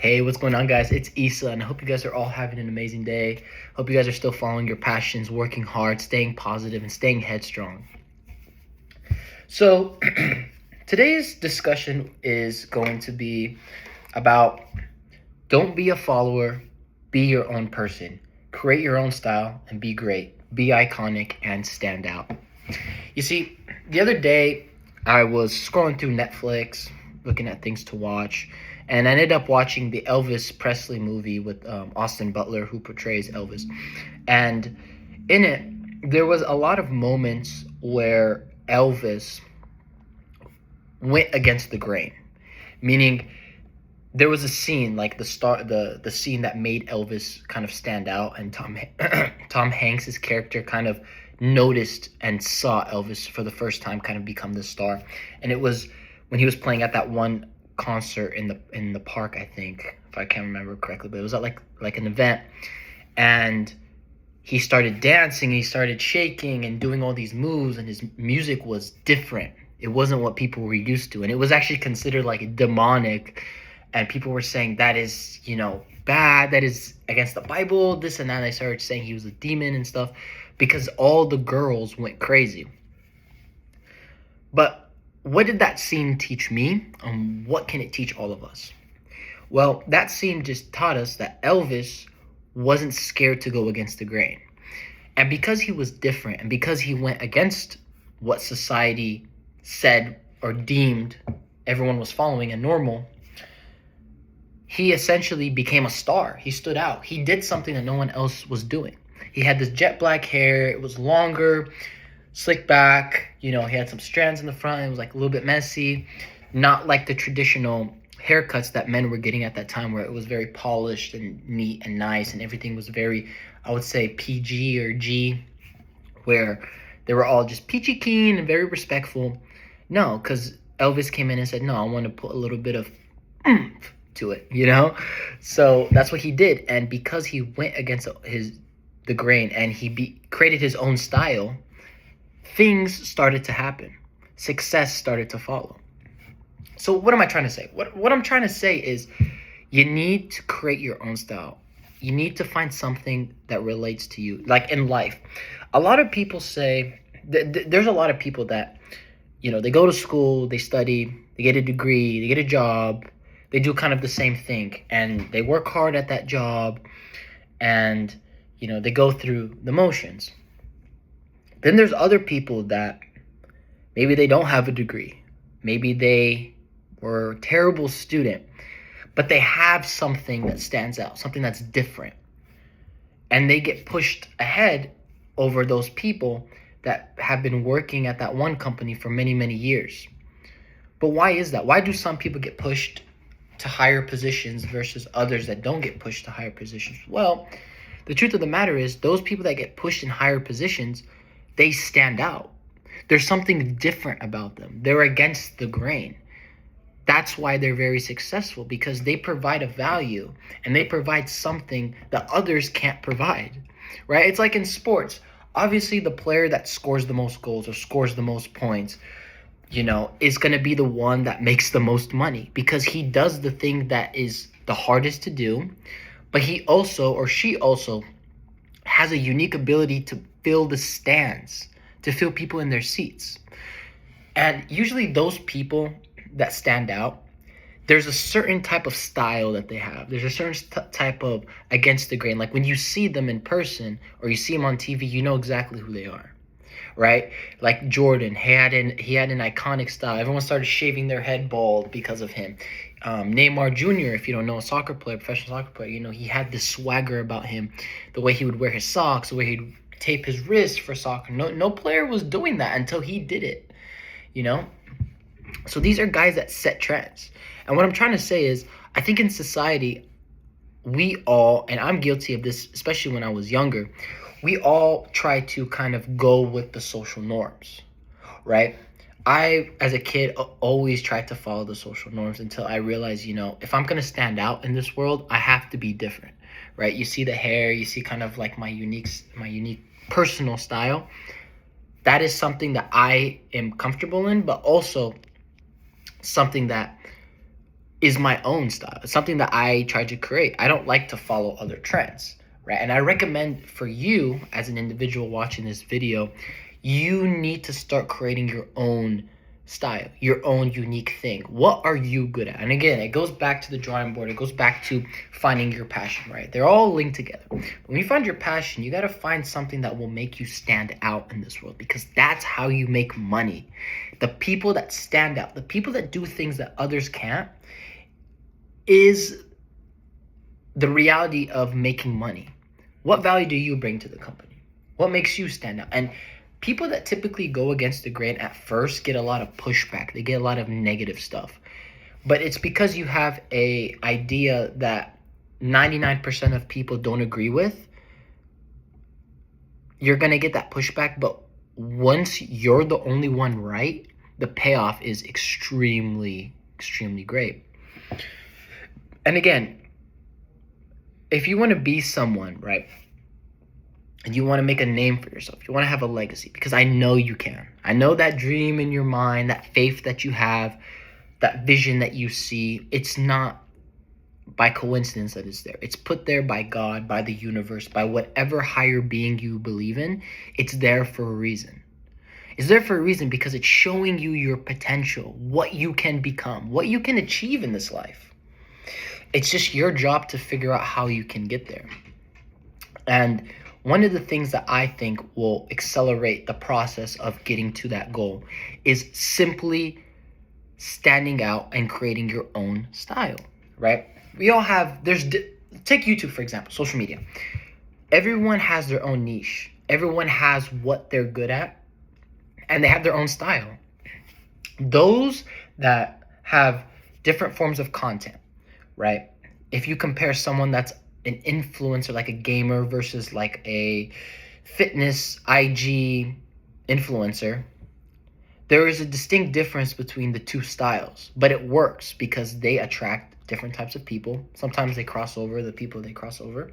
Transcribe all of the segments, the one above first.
Hey, what's going on, guys? It's Issa, and I hope you guys are all having an amazing day. Hope you guys are still following your passions, working hard, staying positive, and staying headstrong. So, today's discussion is going to be about don't be a follower, be your own person. Create your own style and be great. Be iconic and stand out. You see, the other day I was scrolling through Netflix, looking at things to watch, and I ended up watching the Elvis Presley movie with Austin Butler, who portrays Elvis. And in it, there was a lot of moments where Elvis went against the grain, meaning there was a scene like the scene that made Elvis kind of stand out, and Tom Hanks's character kind of noticed and saw Elvis for the first time kind of become the star. And it was when he was playing at that one concert in the park, I think, if I can't remember correctly, but it was at like an event, and he started dancing, he started shaking and doing all these moves, and his music was different. It wasn't what people were used to, and it was actually considered like demonic, and people were saying that is, bad, that is against the Bible, this and that. And they started saying he was a demon and stuff because all the girls went crazy. But what did that scene teach me, and what can it teach all of us? Well, that scene just taught us that Elvis wasn't scared to go against the grain. And because he was different, and because he went against what society said or deemed everyone was following and normal, he essentially became a star. He stood out. He did something that no one else was doing. He had this jet black hair. It was longer, slicked back. He had some strands in the front. It was like a little bit messy. Not like the traditional haircuts that men were getting at that time, where it was very polished and neat and nice, and everything was very, I would say, PG or G, where they were all just peachy keen and very respectful. No, because Elvis came in and said, no, I want to put a little bit of to it, So that's what he did. And because he went against the grain, and he created his own style, things started to happen. Success started to follow. So what am I trying to say? What I'm trying to say is you need to create your own style. You need to find something that relates to you. Like in life, a lot of people say, there's a lot of people that, they go to school, they study, they get a degree, they get a job, they do kind of the same thing, and they work hard at that job, and, they go through the motions. Then there's other people that maybe they don't have a degree. Maybe they were a terrible student, but they have something that stands out, something that's different. And they get pushed ahead over those people that have been working at that one company for many, many years. But why is that? Why do some people get pushed to higher positions versus others that don't get pushed to higher positions? Well, the truth of the matter is those people that get pushed in higher positions, they stand out. There's something different about them. They're against the grain. That's why they're very successful, because they provide a value, and they provide something that others can't provide, right? It's like in sports. Obviously, the player that scores the most goals or scores the most points, is going to be the one that makes the most money, because he does the thing that is the hardest to do, but he also, or she also, has a unique ability to fill the stands, to fill people in their seats. And usually those people that stand out, there's a certain type of style that they have. There's a certain type of against the grain. Like when you see them in person or you see them on TV, you know exactly who they are, right? Like Jordan, he had an iconic style. Everyone started shaving their head bald because of him. Neymar Jr., if you don't know, a soccer player, professional soccer player, he had this swagger about him. The way he would wear his socks, the way he'd tape his wrist for soccer. No player was doing that until he did it, So these are guys that set trends. And what I'm trying to say is, I think in society, we all, and I'm guilty of this, especially when I was younger, we all try to kind of go with the social norms, right? I, as a kid, always tried to follow the social norms until I realized, if I'm going to stand out in this world, I have to be different, right? You see the hair, you see kind of like my unique personal style. That is something that I am comfortable in, but also something that is my own style. It's something that I try to create. I don't like to follow other trends, right? And I recommend for you as an individual watching this video, you need to start creating your own style, your own unique thing. What are you good at? And again, it goes back to the drawing board. It goes back to finding your passion, right? They're all linked together. When you find your passion, you got to find something that will make you stand out in this world, because that's how you make money. The people that stand out, the people that do things that others can't, is the reality of making money. What value do you bring to the company? What makes you stand out? And people that typically go against the grain at first get a lot of pushback. They get a lot of negative stuff. But it's because you have a idea that 99% of people don't agree with. You're going to get that pushback. But once you're the only one right, the payoff is extremely, extremely great. And again, if you want to be someone, right, and you want to make a name for yourself, you want to have a legacy, because I know you can. I know that dream in your mind, that faith that you have, that vision that you see, it's not by coincidence that it's there. It's put there by God, by the universe, by whatever higher being you believe in. It's there for a reason. It's there for a reason because it's showing you your potential, what you can become, what you can achieve in this life. It's just your job to figure out how you can get there. And one of the things that I think will accelerate the process of getting to that goal is simply standing out and creating your own style, right? We all have, take YouTube, for example, social media. Everyone has their own niche. Everyone has what they're good at, and they have their own style. Those that have different forms of content, right? If you compare someone that's an influencer, like a gamer, versus like a fitness IG influencer, there is a distinct difference between the two styles, but it works because they attract different types of people. Sometimes they cross over, the people they cross over.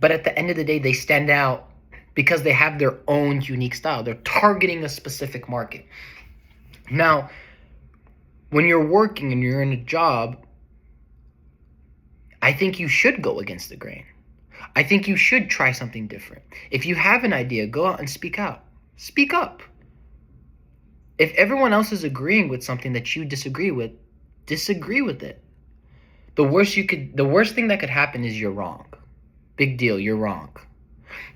But at the end of the day, they stand out because they have their own unique style. They're targeting a specific market. Now, when you're working and you're in a job, I think you should go against the grain. I think you should try something different. If you have an idea, go out and speak out. Speak up. If everyone else is agreeing with something that you disagree with it. The worst thing that could happen is you're wrong. Big deal, you're wrong.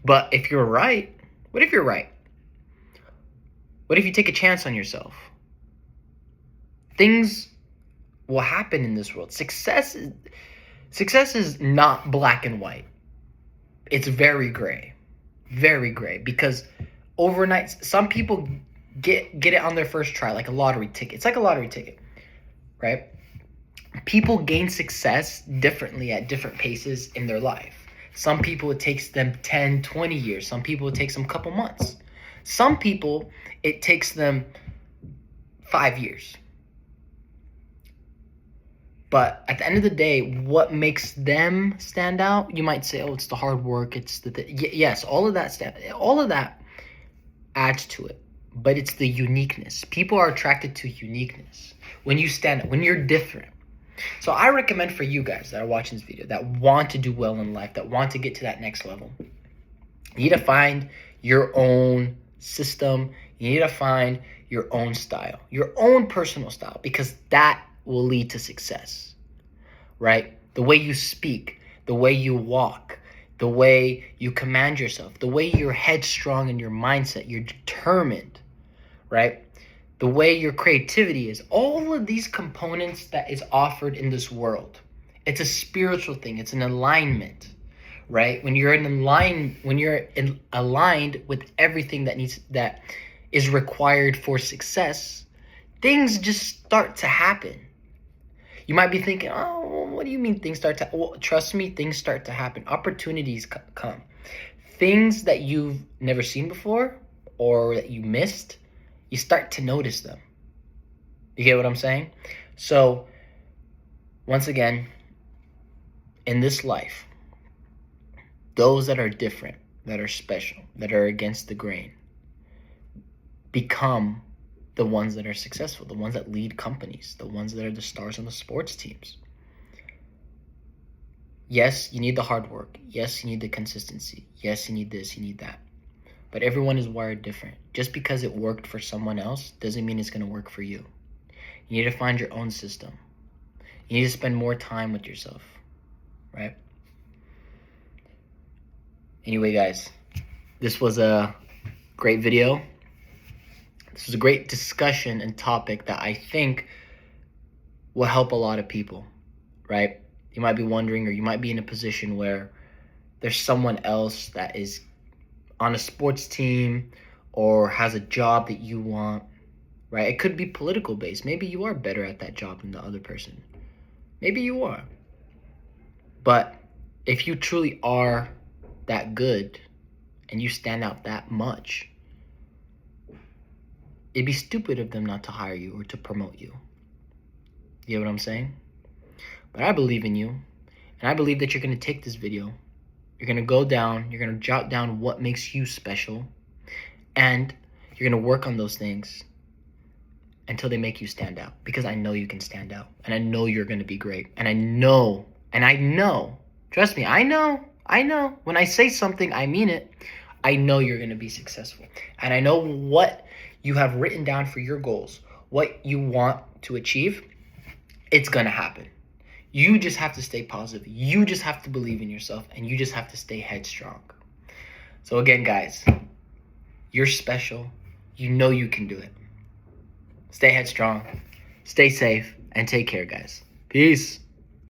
But if you're right, what if you're right? What if you take a chance on yourself? Things will happen in this world. Success is not black and white. It's very gray. Very gray. Because overnight, some people get it on their first try, like a lottery ticket. It's like a lottery ticket, right? People gain success differently at different paces in their life. Some people, it takes them 10, 20 years. Some people, it takes them a couple months. Some people, it takes them 5 years. But at the end of the day, what makes them stand out? You might say, "Oh, it's the hard work. It's yes, all of that adds to it. But it's the uniqueness. People are attracted to uniqueness. When you stand out, when you're different. So I recommend for you guys that are watching this video, that want to do well in life, that want to get to that next level, you need to find your own system. You need to find your own style, your own personal style, because that will lead to success, right? The way you speak, the way you walk, the way you command yourself, the way you're headstrong in your mindset, you're determined, right? The way your creativity is, all of these components that is offered in this world. It's a spiritual thing. It's an alignment, right? When you're aligned with everything that is required for success, things just start to happen. You might be thinking, "Oh, what do you mean things start to?" Well, trust me, things start to happen. Opportunities come. Things that you've never seen before or that you missed, you start to notice them. You get what I'm saying? So, once again, in this life, those that are different, that are special, that are against the grain, become the ones that are successful, the ones that lead companies, the ones that are the stars on the sports teams. Yes, you need the hard work. Yes, you need the consistency. Yes, you need this, you need that. But everyone is wired different. Just because it worked for someone else doesn't mean it's going to work for you. You need to find your own system. You need to spend more time with yourself, right? Anyway, guys, this was a great video. This was a great discussion and topic that I think will help a lot of people, right? You might be wondering, or you might be in a position where there's someone else that is on a sports team or has a job that you want, right? It could be political based. Maybe you are better at that job than the other person. Maybe you are. But if you truly are that good and you stand out that much, it'd be stupid of them not to hire you or to promote you. You know what I'm saying? But I believe in you, and I believe that you're going to take this video, you're going to go down, you're going to jot down what makes you special, and you're going to work on those things until they make you stand out, because I know you can stand out, and I know you're going to be great, and I know, trust me, I know, when I say something, I mean it. I know you're going to be successful, and I know what you have written down for your goals, what you want to achieve. It's going to happen. You just have to stay positive. You just have to believe in yourself, and you just have to stay headstrong. So again, guys, you're special. You know you can do it. Stay headstrong, stay safe, and take care, guys. Peace.